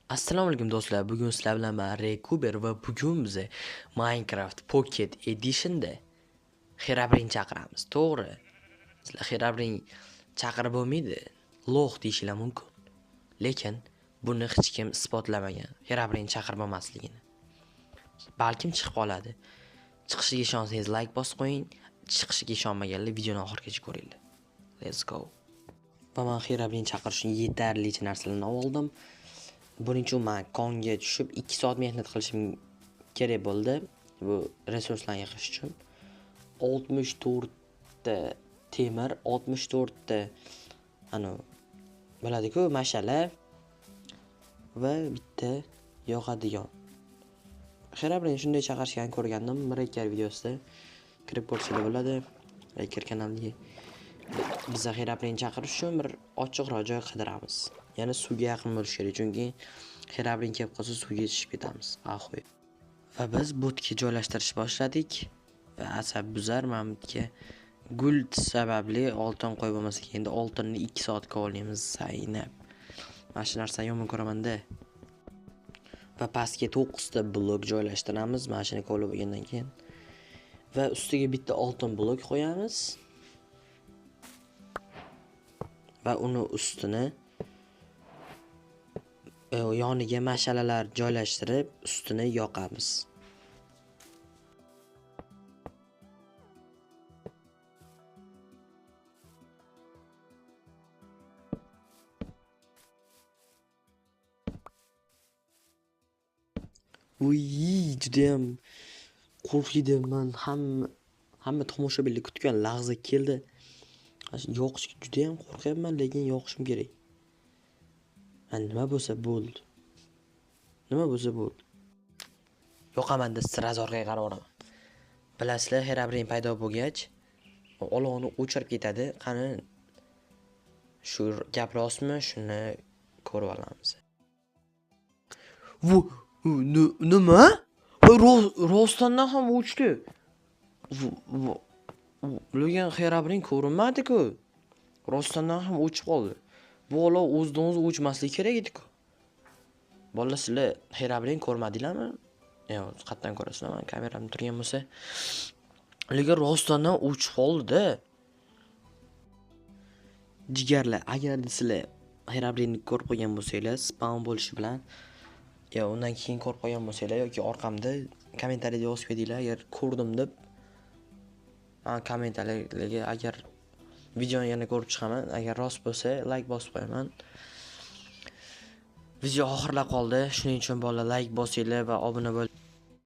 Assalomu alaykum do'stlar. Bugun sizlar bilan men Rekuber va bugun biz Minecraft Pocket Edition'da Herobrine chaqiramiz. To'g'ri. Sizlar Herobrine chaqirib bo'lmaydi. Loh deyishlar mumkin. Lekin buni hech kim isbotlamagan. Herobrine chaqirib bo'lmasligini. Balkim chiqib qoladi. Chiqishiga ishonsangiz like bosib qo'ying. Chiqishiga ishonmaganlar videoni oxirigacha ko'ringlar. Let's go. Va men Herobrine chaqirish uchun yetarlicha narsalarni oldim. Buning uchun men konga tushib 2 soat mehnat qilishim kerak bo'ldi. Bu resurslarni yig'ish uchun 64 ta temir, 64 ta bo'ladi-ku, mash'ala va bitta yoqadigan. Herobrine shunday chaqirishgan ko'rgandim. Mirakkar videosida kirib ko'rsanglar bo'ladi. Mirakkar kanaliga biz Herobrine chaqirish uchun bir ochiqroq joy qidiramiz. Ya'ni suvga yaqin bo'lish kerak, chunki Herobrine kelib qolsa suvga tushib ketamiz. Ahoy. Va biz botga joylashtirish boshladik va asab buzar mamutga gul sababli oltin qo'yib bo'lmasa endi oltinni 2 soatga olamiz saynab. Mana shu narsani yomon ko'raman-da. Va pastga 9 ta blok joylashtiramiz, mashina qo'lib bo'lgandan keyin. Va ustiga bitta oltin blok qo'yamiz. Va uni ustini yoniga mashalalar joylashtirib, ustini yoqamiz. Uy, juda ham qo'rqdim men. Hamma tomoshabinlar kutgan lahza keldi. Yoqishga juda ham qo'rqyapman, lekin yoqishim kerak. Nima bo'lsa bo'ldi. Yoqamanda strazorga qarab oraman. Bilasizlar, Herobrine paydo bo'lgach, olovni o'chirib ketadi. Qani shu gap rostmi? Shuni ko'rib olamiz. Nima? Rostdan ham o'chdi. Lekin Herobrine ko'rinmadi-ku. Rostdan ham o'chib qoldi. Bu olov o'zidan o'zi o'chmasligi kerak edi-ku. Bolalar, sizlar Herobrine ko'rmadinglarmi? Yo'q, qatdan ko'rasizlar. Men kameram turgan bo'lsa, lekin rostdan o'chib qoldi-da. Jigarlar, agar sizlar Herobrine ko'rib qo'ygan bo'lsanglar, spawn bo'lishi bilan undan keyin ko'rib qo'ygan bo'lsanglar yoki orqamda kommentariyada yozib qo'yinglar agar ko'rdim deb. Kommentariylarga agar videoni yana ko'rib chiqaman, agar rost bo'lsa like bosib qo'yaman. Video oxirlab qoldi. Shuning uchun bolalar like bosinglar va obuna bo'ling.